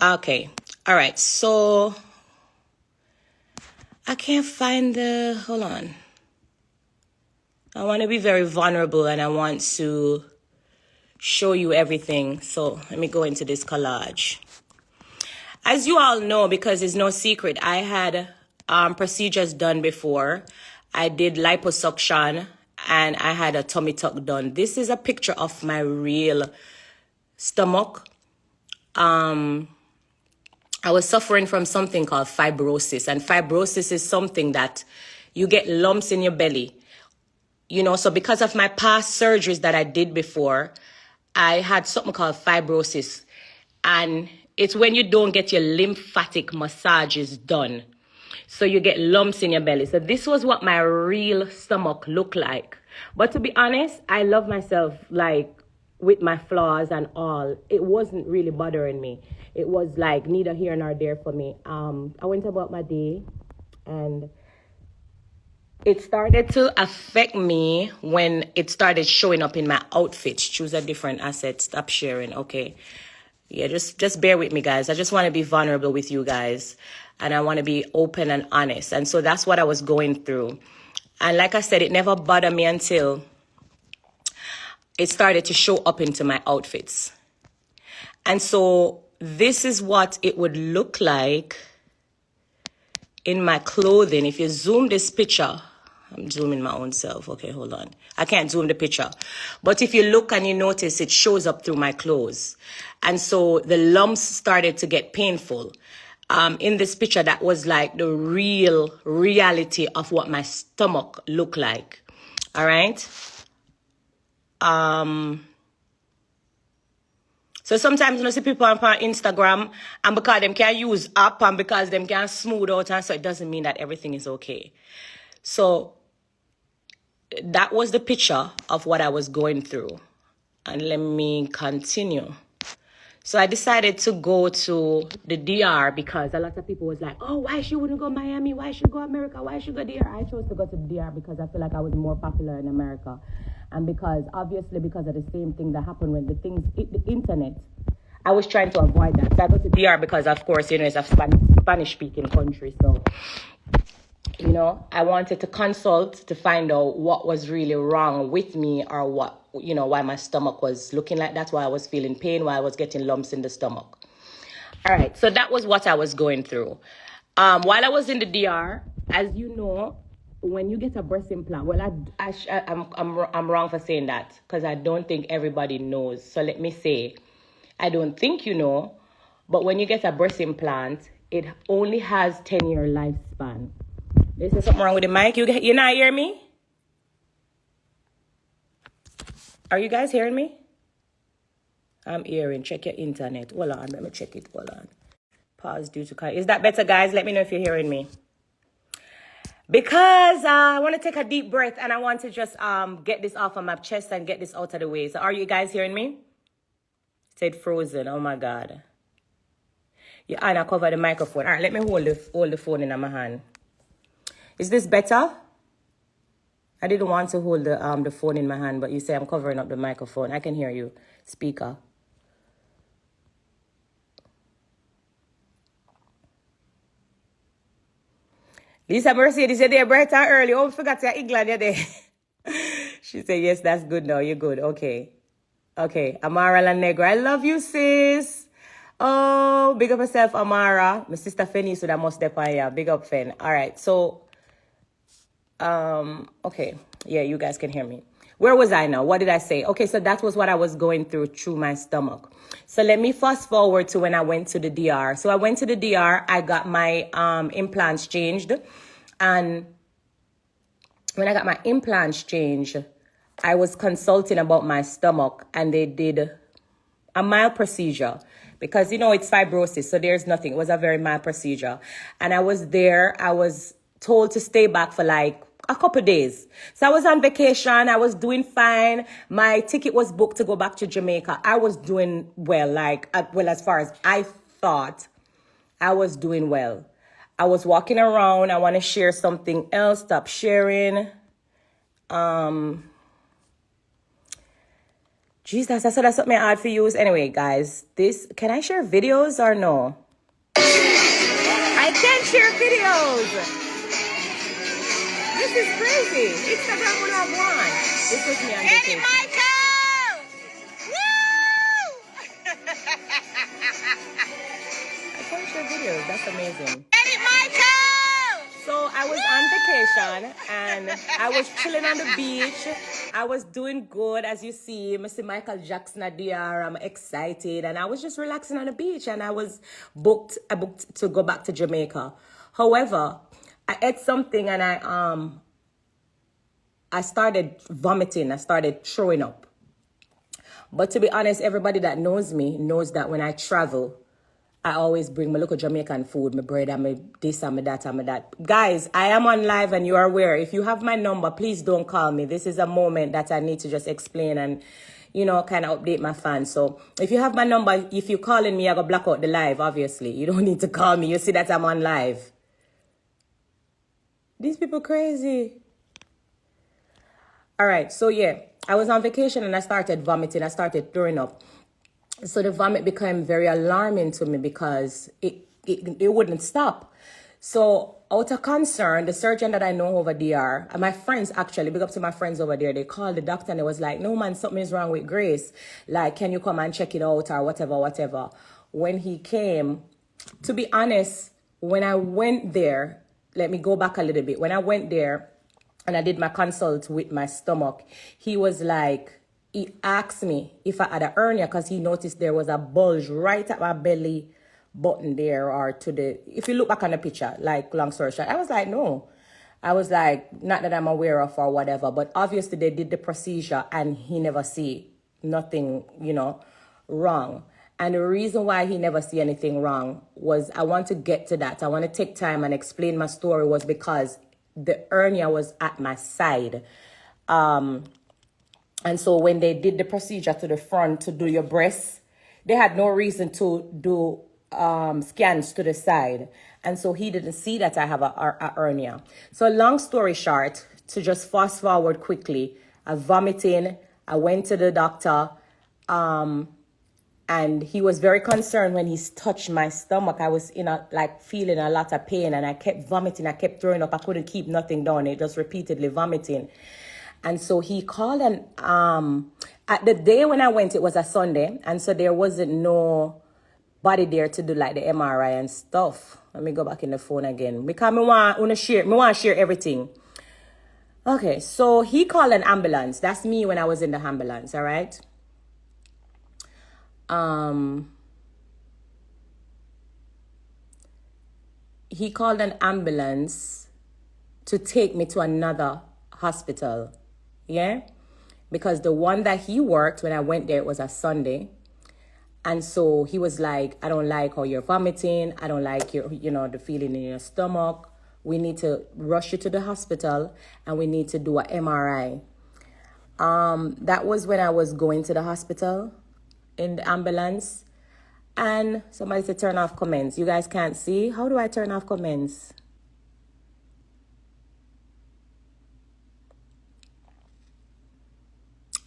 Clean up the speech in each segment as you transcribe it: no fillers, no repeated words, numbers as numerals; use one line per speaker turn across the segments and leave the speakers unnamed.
Okay. All right. So I can't find the, hold on. I want to be very vulnerable and I want to show you everything. So let me go into this collage. As you all know, because it's no secret, I had procedures done before. I did liposuction and I had a tummy tuck done. This is a picture of my real stomach. I was suffering from something called fibrosis, and fibrosis is something that you get lumps in your belly. You know, so because of my past surgeries that I did before, I had something called fibrosis. And it's when you don't get your lymphatic massages done. So you get lumps in your belly. So this was what my real stomach looked like. But to be honest, I love myself, like, with my flaws and all. It wasn't really bothering me. It was like neither here nor there for me. I went about my day and it started to affect me when it started showing up in my outfits. Choose a different asset. Stop sharing. Okay. Yeah, just bear with me, guys. I just want to be vulnerable with you guys. And I want to be open and honest. And so that's what I was going through. And like I said, it never bothered me until it started to show up into my outfits. And so this is what it would look like in my clothing. If you zoom this picture, I'm zooming my own self. Okay, hold on. I can't zoom the picture. But if you look and you notice, it shows up through my clothes. And so the lumps started to get painful. In this picture, that was like the real reality of what my stomach looked like. All right. So sometimes you see people on Instagram, and because them can use app and because them can smooth out, and so it doesn't mean that everything is okay. So that was the picture of what I was going through. And let me continue. So I decided to go to the DR because a lot of people was like, oh, why she wouldn't go Miami? Why should go America? Why should go DR? I chose to go to the DR because I feel like I was more popular in America. And because, obviously, because of the same thing that happened when the things hit the internet, I was trying to avoid that. So I go to DR because, of course, you know, it's a Spanish-speaking country. So, you know, I wanted to consult to find out what was really wrong with me or what, you know, why my stomach was looking like that, why I was feeling pain, why I was getting lumps in the stomach. All right, so that was what I was going through. While I was in the DR, as you know, when you get a breast implant, well, I'm wrong for saying that because I don't think everybody knows. So let me say, I don't think you know, but when you get a breast implant, it only has 10-year lifespan. Is there something wrong with the mic? You not hear me? Are you guys hearing me? I'm hearing. Check your internet. Hold on. Let me check it. Hold on. Pause due to... Is that better, guys? Let me know if you're hearing me. Because I want to take a deep breath and I want to just get this off of my chest and get this out of the way. So are you guys hearing me? It said frozen. Oh, my God. Yeah, and I cover the microphone. All right, let me hold the phone in my hand. Is this better? I didn't want to hold the phone in my hand, but you say I'm covering up the microphone. I can hear you. Speaker. Lisa Mercedes, you're there bright and early. Oh, I forgot you're England, you're there. She said, yes, that's good now. You're good. Okay. Okay. Amara La Negra. I love you, sis. Oh, big up yourself, Amara. My sister Fenny, so that must depend. Yeah, big up, Fen. All right. So, okay. Yeah, you guys can hear me. Where was I now? What did I say? Okay, so that was what I was going through my stomach. So let me fast forward to when I went to the DR. So I went to the DR. I got my implants changed. And when I got my implants changed, I was consulting about my stomach. And they did a mild procedure. Because, you know, it's fibrosis. So there's nothing. It was a very mild procedure. And I was there. I was told to stay back for like a couple days. So I was on vacation. I was doing fine. My ticket was booked to go back to Jamaica. I was doing well, as far as I thought, I was doing well. I was walking around. I want to share something else. Stop sharing. Jesus, I said that's something hard for use. Anyway, guys, this, can I share videos or no? I can't share videos. This is crazy. Instagram will have one. This was me on vacation.
Michael! Woo!
I can't share videos. That's amazing.
Edit Michael!
So I was on vacation and I was chilling on the beach. I was doing good, as you see. Mr. Michael Jackson at DR. I'm excited, and I was just relaxing on the beach. And I booked to go back to Jamaica. However, I ate something and I started vomiting. I started throwing up. But to be honest, everybody that knows me knows that when I travel, I always bring my local Jamaican food, my bread, and my this and my that and my that. Guys, I am on live and you are aware. If you have my number, please don't call me. This is a moment that I need to just explain and, you know, kind of update my fans. So if you have my number, if you're calling me, I gotta block out the live, obviously. You don't need to call me. You see that I'm on live. These people crazy. All right, so yeah, I was on vacation and I started vomiting. I started throwing up. So the vomit became very alarming to me because it wouldn't stop. So out of concern, the surgeon that I know over there, and my friends actually, big up to my friends over there, they called the doctor and they was like, no man, something is wrong with Grace. Like, can you come and check it out or whatever. When he came, to be honest, when I went there, let me go back a little bit. When I went there and I did my consult with my stomach, he was like, he asked me if I had a hernia because he noticed there was a bulge right at my belly button there, or to the, if you look back on the picture, like, long story short, I was like, no. I was like, not that I'm aware of or whatever, but obviously they did the procedure and he never see nothing, you know, wrong. And the reason why he never see anything wrong was, I want to get to that. I want to take time and explain my story, was because the hernia was at my side. And so when they did the procedure to the front to do your breasts, they had no reason to do scans to the side. And so he didn't see that I have a hernia. So long story short, to just fast forward quickly, I vomiting, I went to the doctor, and he was very concerned when he touched my stomach. I was feeling a lot of pain, and I kept vomiting, I kept throwing up, I couldn't keep nothing down, it just repeatedly vomiting. And so he called, and at the day when I went, it was a Sunday. And so there wasn't nobody there to do like the MRI and stuff. Let me go back in the phone again. Because I want to share everything. Okay, so he called an ambulance. That's me when I was in the ambulance, all right? He called an ambulance to take me to another hospital. Yeah, because the one that he worked when I went there, it was a Sunday. And so he was like, I don't like how you're vomiting. I don't like your, you know, the feeling in your stomach. We need to rush you to the hospital and we need to do an MRI. That was when I was going to the hospital in the ambulance. And somebody said turn off comments. You guys can't see. How do I turn off comments?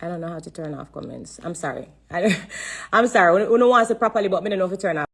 I don't know how to turn off comments. I'm sorry. I'm sorry. I don't want to properly, but I don't know how to turn off.